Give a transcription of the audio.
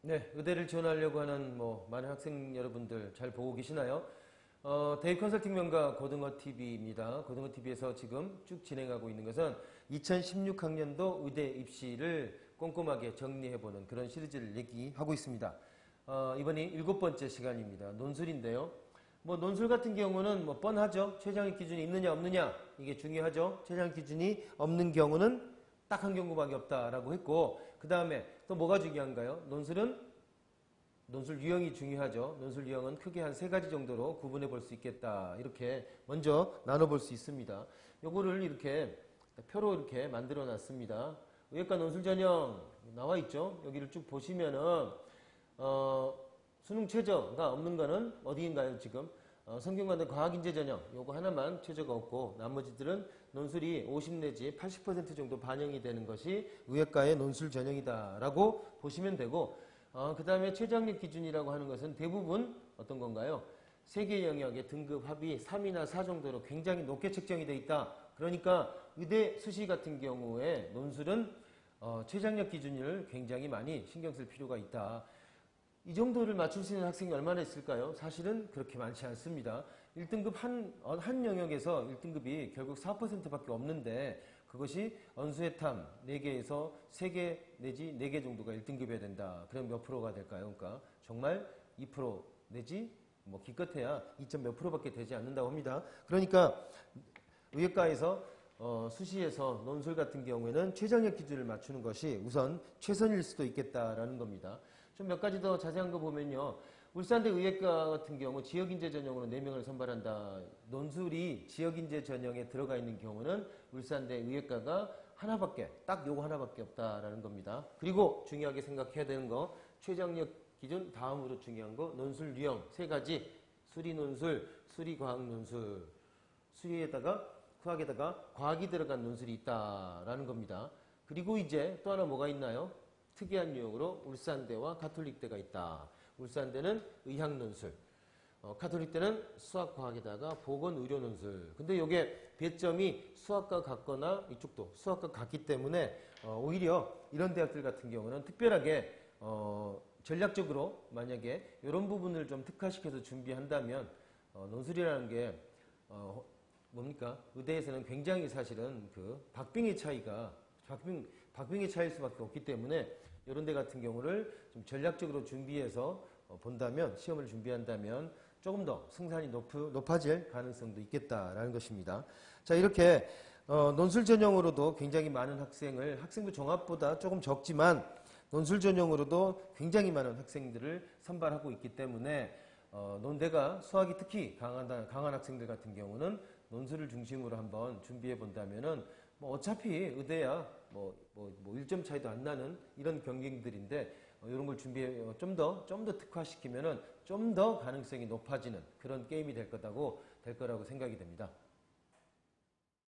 네, 의대를 지원하려고 하는 많은 학생 여러분들 잘 보고 계시나요? 대입 컨설팅 명가 고등어TV입니다. 고등어TV에서 지금 쭉 진행하고 있는 것은 2016학년도 의대 입시를 꼼꼼하게 정리해보는 그런 시리즈를 얘기하고 있습니다. 이번이 7번째 시간입니다. 논술인데요. 논술 같은 경우는 뻔하죠. 최저학력 기준이 있느냐 없느냐 이게 중요하죠. 최저학력 기준이 없는 경우는 딱 한 경우밖에 없다라고 했고, 그 다음에 또 뭐가 중요한가요? 논술 유형이 중요하죠. 논술 유형은 크게 한 3가지 정도로 구분해 볼 수 있겠다. 이렇게 먼저 나눠볼 수 있습니다. 요거를 이렇게 표로 이렇게 만들어 놨습니다. 의학과 논술 전형 나와 있죠. 여기를 쭉 보시면은 수능 최저가 없는 거는 어디인가요? 지금 성균관대 과학인재 전형 요거 하나만 최저가 없고, 나머지들은 논술이 50 내지 80% 정도 반영이 되는 것이 의학과의 논술 전형이다 라고 보시면 되고, 그 다음에 최저학력 기준이라고 하는 것은 대부분 어떤 건가요? 세개 영역의 등급 합이 3이나 4 정도로 굉장히 높게 책정이 되어 있다. 그러니까 의대 수시 같은 경우에 논술은 최저학력 기준을 굉장히 많이 신경 쓸 필요가 있다. 이 정도를 맞출 수 있는 학생이 얼마나 있을까요? 사실은 그렇게 많지 않습니다. 1등급 한 영역에서 1등급이 결국 4%밖에 없는데, 그것이 언수회탐 4개에서 3개 내지 4개 정도가 1등급이어야 된다. 그럼 몇 프로가 될까요? 그러니까 정말 2% 내지 기껏해야 2점 몇 프로밖에 되지 않는다고 합니다. 그러니까 의학과에서 수시에서 논술 같은 경우에는 최저학력 기준을 맞추는 것이 우선 최선일 수도 있겠다라는 겁니다. 좀 몇 가지 더 자세한 거 보면요. 울산대 의학과 같은 경우 지역인재 전형으로 4명을 선발한다. 논술이 지역인재 전형에 들어가 있는 경우는 울산대 의학과가 딱 요거 하나밖에 없다라는 겁니다. 그리고 중요하게 생각해야 되는 거, 최저학력 기준 다음으로 중요한 거, 논술 유형 3가지. 수리논술, 수리과학논술, 수리에다가 수학에다가 과학이 들어간 논술이 있다라는 겁니다. 그리고 이제 또 하나 뭐가 있나요? 특이한 유형으로 울산대와 가톨릭대가 있다. 울산대는 의학논술, 가톨릭대는 수학과학에다가 보건의료논술. 근데 이게 배점이 수학과 같거나 이쪽도 수학과 같기 때문에 오히려 이런 대학들 같은 경우는 특별하게 전략적으로 만약에 이런 부분을 좀 특화시켜서 준비한다면 논술이라는 게 뭡니까? 의대에서는 굉장히 사실은 그 박빙의 차이일 수밖에 없기 때문에 이런 데 같은 경우를 좀 전략적으로 준비해서 본다면, 시험을 준비한다면 조금 더 승산이 높아질 가능성도 있겠다라는 것입니다. 자, 이렇게 논술 전형으로도 굉장히 많은 학생부 종합보다 조금 적지만 논술 전형으로도 굉장히 많은 학생들을 선발하고 있기 때문에 논대가 수학이 특히 강한 학생들 같은 경우는 논술을 중심으로 한번 준비해 본다면은 어차피 의대야 1점 차이도 안 나는 이런 경쟁들인데, 이런 걸 준비해 좀 더 특화시키면은 좀 더 가능성이 높아지는 그런 게임이 될 거라고 생각이 됩니다.